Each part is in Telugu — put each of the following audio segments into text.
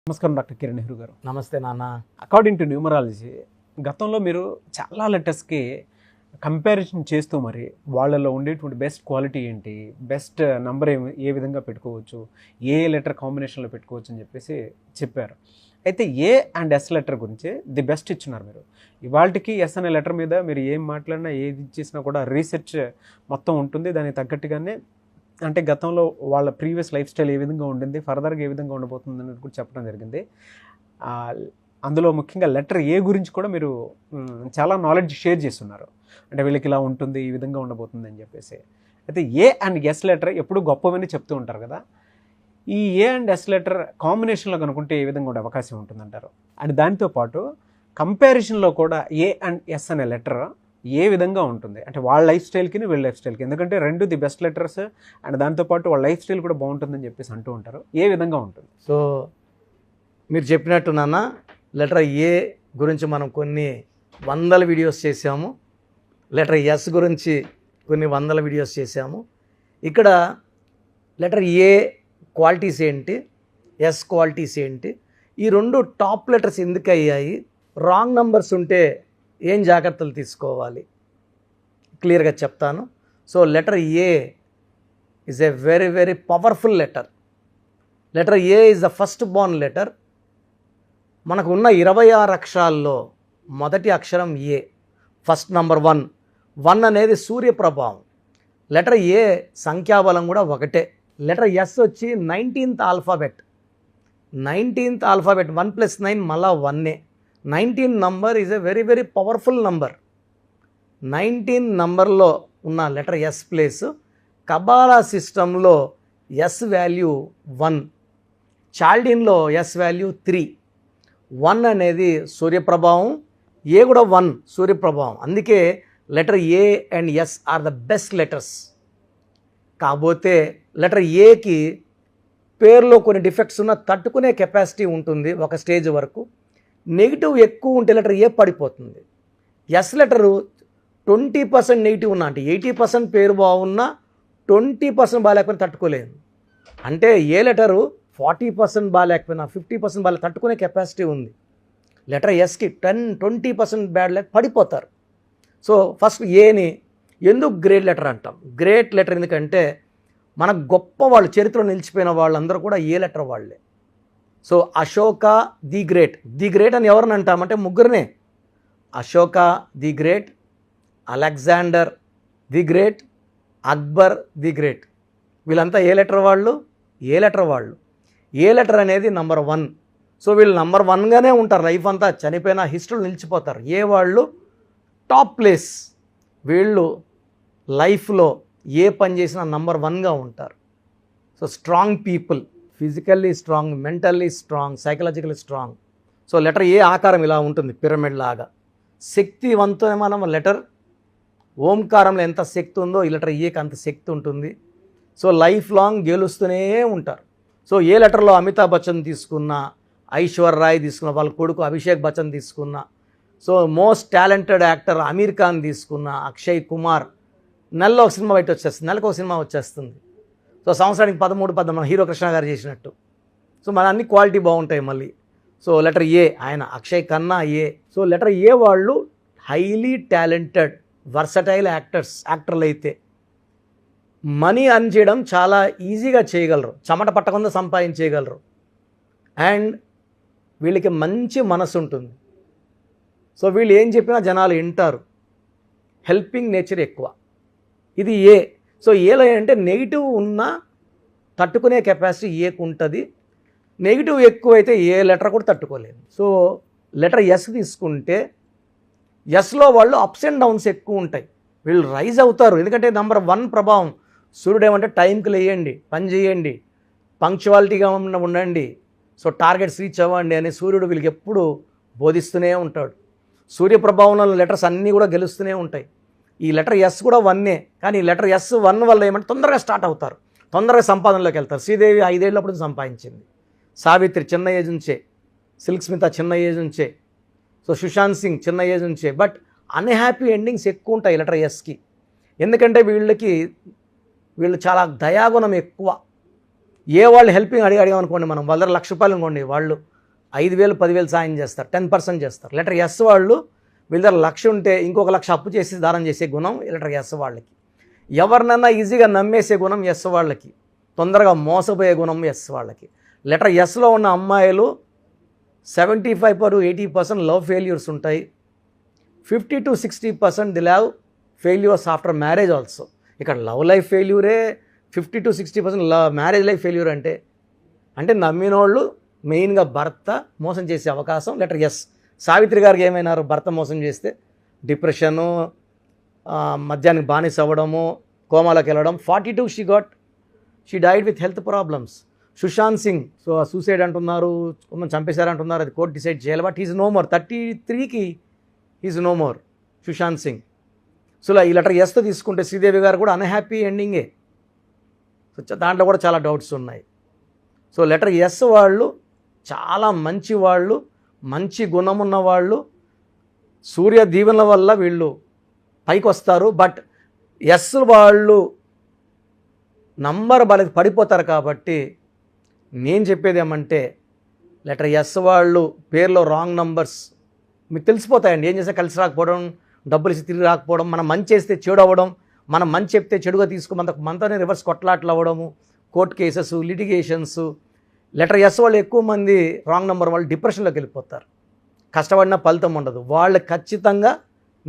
నమస్కారం డాక్టర్ కిరణ్ నెహ్రూ గారు. నమస్తే నాన్న. అకార్డింగ్ టు న్యూమరాలజీ గతంలో మీరు చాలా లెటర్స్కి కంపారిజన్ చేస్తూ మరి వాళ్ళలో ఉండేటువంటి బెస్ట్ క్వాలిటీ ఏంటి, బెస్ట్ నంబర్ ఏ విధంగా పెట్టుకోవచ్చు, ఏ లెటర్ కాంబినేషన్లో పెట్టుకోవచ్చు అని చెప్పేసి చెప్పారు. అయితే ఏ అండ్ ఎస్ లెటర్ గురించి ది బెస్ట్ ఇచ్చినారు మీరు. ఇవాళకి ఎస్ అనే లెటర్ మీద మీరు ఏం మాట్లాడినా ఏది చేసినా కూడా రీసెర్చ్ మొత్తం ఉంటుంది. దానికి తగ్గట్టుగానే అంటే గతంలో వాళ్ళ ప్రీవియస్ లైఫ్ స్టైల్ ఏ విధంగా ఉండింది, ఫర్దర్గా ఏ విధంగా ఉండబోతుంది అనేది కూడా చెప్పడం జరిగింది. అందులో ముఖ్యంగా లెటర్ ఏ గురించి కూడా మీరు చాలా నాలెడ్జ్ షేర్ చేస్తున్నారు. అంటే వీళ్ళకి ఇలా ఉంటుంది, ఈ విధంగా ఉండబోతుంది అని చెప్పేసి. అయితే ఏ అండ్ ఎస్ లెటర్ ఎప్పుడు గొప్పవని చెప్తూ ఉంటారు కదా. ఈ ఏ అండ్ ఎస్ లెటర్ కాంబినేషన్లో కనుక్కుంటే ఏ విధంగా ఉండే అవకాశం ఉంటుందంటారు? అండ్ దానితో పాటు కంపారిజన్లో కూడా ఏ అండ్ ఎస్ అనే లెటర్ ఏ విధంగా ఉంటుంది, అంటే వాళ్ళ లైఫ్ స్టైల్కి వీళ్ళ లైఫ్ స్టైల్కి, ఎందుకంటే రెండు ది బెస్ట్ లెటర్స్ అండ్ దాంతోపాటు వాళ్ళ లైఫ్ స్టైల్ కూడా బాగుంటుందని చెప్పేసి అంటూ ఉంటారు. ఏ విధంగా ఉంటుంది? సో మీరు చెప్పినట్టు నాన్న, లెటర్ ఏ గురించి మనం కొన్ని వందల వీడియోస్ చేసాము, లెటర్ ఎస్ గురించి కొన్ని వందల వీడియోస్ చేసాము. ఇక్కడ లెటర్ ఏ క్వాలిటీస్ ఏంటి, ఎస్ క్వాలిటీస్ ఏంటి, ఈ రెండు టాప్ లెటర్స్ ఎందుకు అయ్యాయి, రాంగ్ నంబర్స్ ఉంటే ఏం జాగ్రత్తలు తీసుకోవాలి క్లియర్గా చెప్తాను. So letter A is a very very powerful letter. Letter A is the first Born letter. మనకు ఉన్న 26 అక్షరాల్లో మొదటి అక్షరం ఏ, ఫస్ట్ నంబర్ 1 అనేది సూర్య ప్రభావం. లెటర్ ఏ సంఖ్యాబలం కూడా ఒకటే. లెటర్ ఎస్ వచ్చి 19th ఆల్ఫాబెట్. 1 + 9 మళ్ళా 1. 19 number is a very very powerful number. 19 నంబర్లో ఉన్న లెటర్ ఎస్ ప్లేస్ కబాలా సిస్టంలో ఎస్ వాల్యూ 1, చాల్డిన్లో ఎస్ వాల్యూ 3. 1 అనేది సూర్యప్రభావం, ఏ కూడా 1 సూర్యప్రభావం. అందుకే letter A and S are the best letters. కాకపోతే లెటర్ ఏకి పేరులో కొన్ని డిఫెక్ట్స్ ఉన్న తట్టుకునే కెపాసిటీ ఉంటుంది ఒక స్టేజ్ వరకు. నెగిటివ్ ఎక్కువ ఉంటే లెటర్ ఏ పడిపోతుంది. ఎస్ లెటరు 20% నెగిటివ్ ఉన్నా, అంటే 80% పేరు బాగున్నా 20% బాగాలేకపోయినా తట్టుకోలేదు. అంటే ఏ లెటరు 40% బాగాలేకపోయినా 50% బాగా తట్టుకునే కెపాసిటీ ఉంది. లెటర్ ఎస్కి 10-20% బ్యాడ్ లేక పడిపోతారు. సో ఫస్ట్ ఏని ఎందుకు గ్రేట్ లెటర్ అంటాం? గ్రేట్ లెటర్ ఎందుకంటే మన గొప్ప వాళ్ళు, చరిత్రలో నిలిచిపోయిన వాళ్ళందరూ కూడా ఏ లెటర్ వాళ్ళే. So Ashoka the great. The great అని ఎవరిని అంటామంటే ముగ్గురినే. Ashoka the great, Alexander the great, Akbar the great. వీళ్ళంతా ఏ లెటర్ వాళ్ళు? ఏ లెటర్ వాళ్ళు. ఏ లెటర్ అనేది నంబర్ 1. సో వీళ్ళు నంబర్ 1గానే ఉంటారు లైఫ్ అంతా, చనిపోయిన హిస్టరీలో నిలిచిపోతారు. ఏ వాళ్ళు టాప్ ప్లేస్. వీళ్ళు లైఫ్లో ఏ పని చేసినా నంబర్ 1గా ఉంటారు. So strong people, physically strong, mentally strong, psychologically strong. So letter A ఆకారం ఇలా ఉంటుంది, పిరమిడ్ లాగా. శక్తివంతమైన లెటర్. ఓంకారంలో ఎంత శక్తి ఉందో ఈ లెటర్ ఏకి అంత శక్తి ఉంటుంది. సో లైఫ్ లాంగ్ గెలుస్తూనే ఉంటారు. సో ఏ లెటర్లో అమితాబ్ బచ్చన్ తీసుకున్నా, ఐశ్వర్య రాయ్ తీసుకున్న, వాళ్ళ కొడుకు అభిషేక్ బచ్చన్ తీసుకున్నా, so most talented actor Aamir Khan తీసుకున్న, అక్షయ్ కుమార్, నెలలో ఒక సినిమా బయట వచ్చేస్తుంది, నెలకు ఒక సినిమా వచ్చేస్తుంది. సో సంవత్సరానికి 13 మన హీరో కృష్ణ గారు చేసినట్టు. సో మన అన్ని క్వాలిటీ బాగుంటాయి మళ్ళీ. సో లెటర్ ఏ, ఆయన అక్షయ్ ఖన్నా ఏ. సో లెటర్ ఏ వాళ్ళు హైలీ టాలెంటెడ్ వర్సటైల్ యాక్టర్లు అయితే మనీ అర్న్ చేయడం చాలా ఈజీగా చేయగలరు, చెమట పట్టకుండా సంపాదించేయగలరు. అండ్ వీళ్ళకి మంచి మనసు ఉంటుంది. సో వీళ్ళు ఏం చెప్పినా జనాలు వింటారు. హెల్పింగ్ నేచర్ ఎక్కువ. ఇది ఏ. సో ఏలో అంటే నెగిటివ్ ఉన్నా తట్టుకునే కెపాసిటీ ఏకు ఉంటుంది. నెగిటివ్ ఎక్కువైతే ఏ లెటర్ కూడా తట్టుకోలేదు. సో లెటర్ ఎస్ తీసుకుంటే ఎస్లో వాళ్ళు అప్స్ అండ్ డౌన్స్ ఎక్కువ ఉంటాయి. వీళ్ళు రైజ్ అవుతారు, ఎందుకంటే నంబర్ 1 ప్రభావం. సూర్యుడు ఏమంటే టైంకి లేయండి, పని చేయండి, పంక్చువాలిటీగా ఉండండి, సో టార్గెట్స్ రీచ్ అవ్వండి అని సూర్యుడు వీళ్ళకి ఎప్పుడు బోధిస్తూనే ఉంటాడు. సూర్యప్రభావంలో లెటర్స్ అన్నీ కూడా గెలుస్తూనే ఉంటాయి. ఈ లెటర్ ఎస్ కూడా 1, కానీ లెటర్ ఎస్ 1 వల్ల ఏమంటే తొందరగా స్టార్ట్ అవుతారు, తొందరగా సంపాదనలోకి వెళ్తారు. శ్రీదేవి 5 ఏళ్ళప్పుడు సంపాదించింది, సావిత్రి చిన్న ఏజ్ నుంచే, సిల్క్ స్మిత చిన్న ఏజ్ నుంచే, సో సుశాంత్ సింగ్ చిన్న ఏజ్ నుంచే. బట్ అన్హ్యాపీ ఎండింగ్స్ ఎక్కువ ఉంటాయి లెటర్ ఎస్కి. ఎందుకంటే వీళ్ళు చాలా దయాగుణం ఎక్కువ. ఏ వాళ్ళు హెల్పింగ్ అడిగామనుకోండి, మనం వాళ్ళ ₹1,00,000 అనుకోండి, వాళ్ళు 5,000 10,000 సాయం చేస్తారు, 10% చేస్తారు. లెటర్ ఎస్ వాళ్ళు వీళ్ళ దగ్గర 1,00,000 ఉంటే ఇంకొక 1,00,000 అప్పు చేసి దానం చేసే గుణం లెటర్ ఎస్ వాళ్ళకి. ఎవరినన్నా ఈజీగా నమ్మేసే గుణం ఎస్ వాళ్ళకి, తొందరగా మోసపోయే గుణం ఎస్ వాళ్ళకి. లెటర్ ఎస్లో ఉన్న అమ్మాయిలు 75-80% లవ్ ఫెయిల్యూర్స్ ఉంటాయి. 50-60% the love failures after marriage also. ఇక్కడ లవ్ లైఫ్ ఫెయిల్యూరే 50-60% మ్యారేజ్ లైఫ్ ఫెయిల్యూర్ అంటే నమ్మినోళ్ళు మెయిన్గా భర్త మోసం చేసే అవకాశం లెటర్ ఎస్. సావిత్రి గారికి ఏమైనారు భర్త మోసం చేస్తే? డిప్రెషను, మద్యానికి బానిస అవ్వడము, కోమాలోకి వెళ్ళడం. 42 she died with health problems. Sushant Singh suicide అంటున్నారు, చంపేశారంటున్నారు, అది కోర్టు డిసైడ్ చేయాలి. But is no more. 33కి is no more Sushant Singh. So ఈ లెటర్ ఎస్తో తీసుకుంటే శ్రీదేవి గారు కూడా అన్హ్యాపీ ఎండింగే. సో దాంట్లో కూడా చాలా డౌట్స్ ఉన్నాయి. సో లెటర్ ఎస్ వాళ్ళు చాలా మంచి వాళ్ళు, మంచి గుణం ఉన్న వాళ్ళు. సూర్య దీవెనల వల్ల వీళ్ళు పైకి వస్తారు. బట్ ఎస్ వాళ్ళు నంబర్ పడిపోతారు. కాబట్టి నేను చెప్పేది ఏమంటే లెటర్ ఎస్ వాళ్ళు పేర్లో రాంగ్ నంబర్స్ మీకు తెలిసిపోతాయండి. ఏం చేస్తే కలిసి రాకపోవడం, డబ్బులు ఇచ్చి తిరిగి రాకపోవడం, మనం మంచి చేస్తే చెడు అవ్వడం, మనం మంచి చెప్తే చెడుగా మనతోనే రివర్స్ కొట్లాట్లు అవ్వడము, court cases, litigations. Letter S వాళ్ళు ఎక్కువ మంది రాంగ్ నెంబర్ వాళ్ళు డిప్రెషన్లోకి వెళ్ళిపోతారు. కష్టపడినా ఫలితం ఉండదు. వాళ్ళకి ఖచ్చితంగా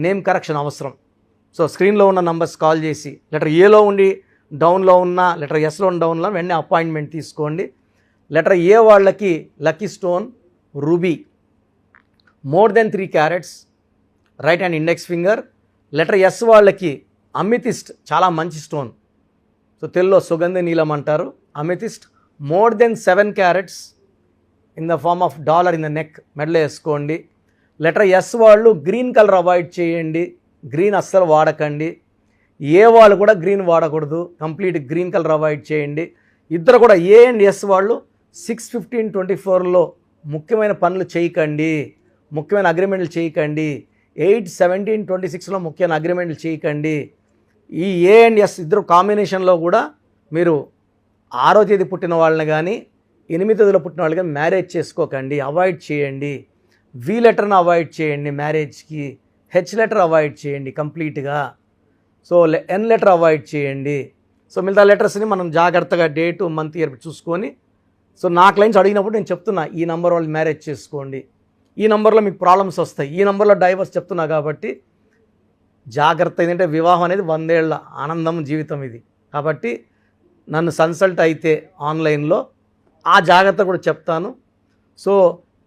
నేమ్ కరెక్షన్ అవసరం. సో స్క్రీన్లో ఉన్న నంబర్స్ కాల్ చేసి లెటర్ ఏలో ఉండి డౌన్లో ఉన్న, లెటర్ ఎస్లో ఉన్న డౌన్లో వెంటనే అపాయింట్మెంట్ తీసుకోండి. లెటర్ ఏ వాళ్ళకి lucky stone ruby, more than 3 carats, right hand index finger. Letter S వాళ్ళకి అమితిస్ట్, చాలా మంచి స్టోన్. సో తెలుగులో సుగంధ నీలం అంటారు. Amethyst more than 7 carats in the form of dollar in the neck, మెడలో వేసుకోండి. లెటర్ ఎస్ వాళ్ళు గ్రీన్ కలర్ అవాయిడ్ చేయండి, గ్రీన్ అస్సలు వాడకండి. ఏ వాళ్ళు కూడా గ్రీన్ వాడకూడదు, కంప్లీట్ గ్రీన్ కలర్ అవాయిడ్ చేయండి. ఇద్దరు కూడా ఏ అండ్ ఎస్ వాళ్ళు 6/15/24లో ముఖ్యమైన పనులు చేయకండి, ముఖ్యమైన అగ్రిమెంట్లు చేయకండి. 8/17/26లో ముఖ్యమైన అగ్రిమెంట్లు చేయకండి. ఈ ఏ అండ్ ఎస్ ఇద్దరు కాంబినేషన్లో కూడా మీరు 6వ తేదీ పుట్టిన వాళ్ళని కానీ 8వ తేదీలో పుట్టిన వాళ్ళు కానీ మ్యారేజ్ చేసుకోకండి, అవాయిడ్ చేయండి. వి లెటర్ని అవాయిడ్ చేయండి మ్యారేజ్కి. హెచ్ లెటర్ అవాయిడ్ చేయండి కంప్లీట్గా. సో ఎన్ లెటర్ అవాయిడ్ చేయండి. సో మిగతా లెటర్స్ని మనం జాగ్రత్తగా డేటు, మంత్, ఇయర్ చూసుకొని. సో నా క్లయింట్స్ అడిగినప్పుడు నేను చెప్తున్నా, ఈ నెంబర్ వాళ్ళు మ్యారేజ్ చేసుకోండి, ఈ నెంబర్లో మీకు ప్రాబ్లమ్స్ వస్తాయి, ఈ నెంబర్లో డైవర్స్ చెప్తున్నా. కాబట్టి జాగ్రత్త. ఏంటంటే వివాహం అనేది 100 ఏళ్ల ఆనందం జీవితం ఇది. కాబట్టి నన్ను కన్సల్ట్ అయితే ఆన్లైన్లో ఆ జాగ్రత్త కూడా చెప్తాను. సో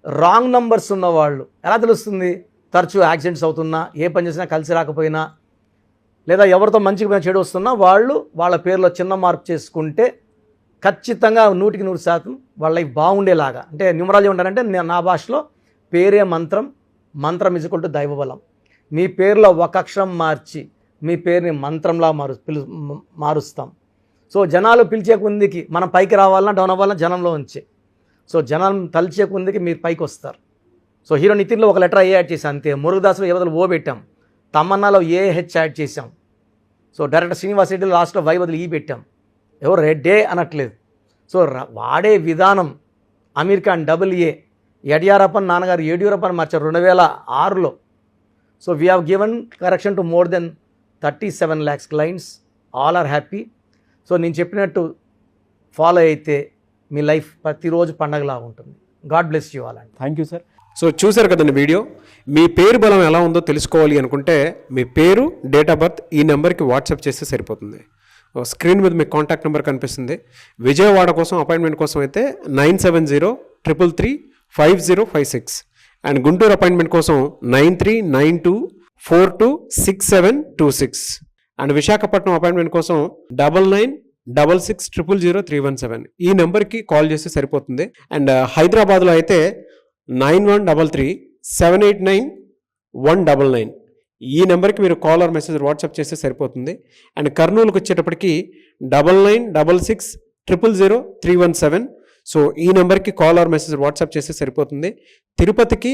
రాంగ్ నంబర్స్ ఉన్నవాళ్ళు ఎలా తెలుస్తుంది? తరచూ యాక్సిడెంట్స్ అవుతున్నా, ఏ పని చేసినా కలిసి రాకపోయినా, లేదా ఎవరితో మంచిగా చెడు వస్తున్నా వాళ్ళు వాళ్ళ పేరులో చిన్న మార్పు చేసుకుంటే ఖచ్చితంగా 100% వాళ్ళ లైఫ్ బాగుండేలాగా. అంటే న్యూమరాలజీ ఉంటారంటే నా భాషలో పేరే మంత్రం, మంత్రం ఈక్వల్ టు దైవబలం. మీ పేరులో ఒక అక్షరం మార్చి మీ పేరుని మంత్రంలా మారుస్తాం. సో జనాలు పిలిచే కొందికి మనం పైకి రావాలన్నా డౌన్ అవ్వాలన్నా జనంలో ఉంచే. సో జనం తలిచే కొందికి మీరు పైకి వస్తారు. సో హీరో నితిన్లో ఒక లెటర్ ఏ యాడ్ చేసాం అంతే. మురుగదాసులో ఏ బదులు ఓ పెట్టాం, తమన్నాలో ఏ హెచ్ యాడ్ చేసాం. సో డైరెక్టర్ శ్రీనివాస్ రెడ్డిలో లాస్ట్లో వై బదులు ఈ పెట్టాం. ఎవరు రెడ్డే అనట్లేదు. సో వాడే విధానం. అమీర్ ఖాన్ AA, యడియూరప్పన్ నాన్నగారు యడియూరప్పని మార్చారు 2006లో. So we have given correction to more than 37 lakhs clients. All are happy. So నేను చెప్పినట్టు ఫాలో అయితే మీ లైఫ్ ప్రతిరోజు పండగలా ఉంటుంది. గాడ్ బ్లెస్ యూ ఆల్ అండి. Thank you sir. సో చూశారు కదండి వీడియో. మీ పేరు బలం ఎలా ఉందో తెలుసుకోవాలి అనుకుంటే మీ పేరు, డేట్ ఆఫ్ బర్త్ ఈ నెంబర్కి వాట్సాప్ చేస్తే సరిపోతుంది. స్క్రీన్ మీద మీకు కాంటాక్ట్ నెంబర్ కనిపిస్తుంది. విజయవాడ కోసం అపాయింట్మెంట్ కోసం అయితే 9703335056 అండ్ గుంటూరు అపాయింట్మెంట్ కోసం 9392426726 అండ్ విశాఖపట్నం అపాయింట్మెంట్ కోసం 9966600317 ఈ నెంబర్కి కాల్ చేస్తే సరిపోతుంది. అండ్ హైదరాబాద్లో అయితే 9133789199 ఈ నెంబర్కి మీరు కాల్ ఆర్ మెసేజ్ వాట్సాప్ చేస్తే సరిపోతుంది. అండ్ కర్నూలుకి వచ్చేటప్పటికి 9966000317 సో ఈ నెంబర్కి కాల్ ఆర్ మెసేజ్ వాట్సాప్ చేస్తే సరిపోతుంది. తిరుపతికి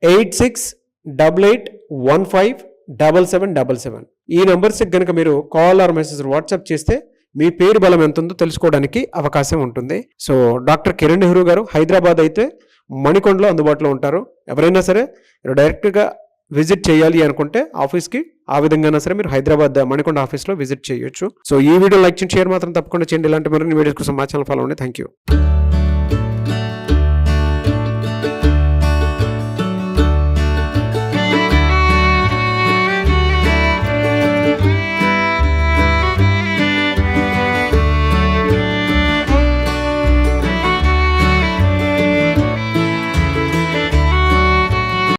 8688157777 ఈ నెంబర్స్కి కనుక మీరు కాల్ ఆర్ మెసేజ్ వాట్సాప్ చేస్తే మీ పేరు బలం ఎంత ఉందో తెలుసుకోవడానికి అవకాశం ఉంటుంది. సో డాక్టర్ కిరణ్ నెహ్రూ గారు హైదరాబాద్ అయితే మణికొండలో అందుబాటులో ఉంటారు. ఎవరైనా సరే మీరు డైరెక్ట్గా విజిట్ చేయాలి అనుకుంటే ఆఫీస్కి ఆ విధంగా సరే మీరు హైదరాబాద్ మణికొండ ఆఫీస్లో విజిట్ చేయొచ్చు. సో ఈ వీడియో లైక్ చేయండి, షేర్ మాత్రం తప్పకుండా చేయండి. ఇలాంటి మరిన్ని వీడియోస్ కోసం మా ఛానల్ ఫాలో అవ్వండి. Thank you.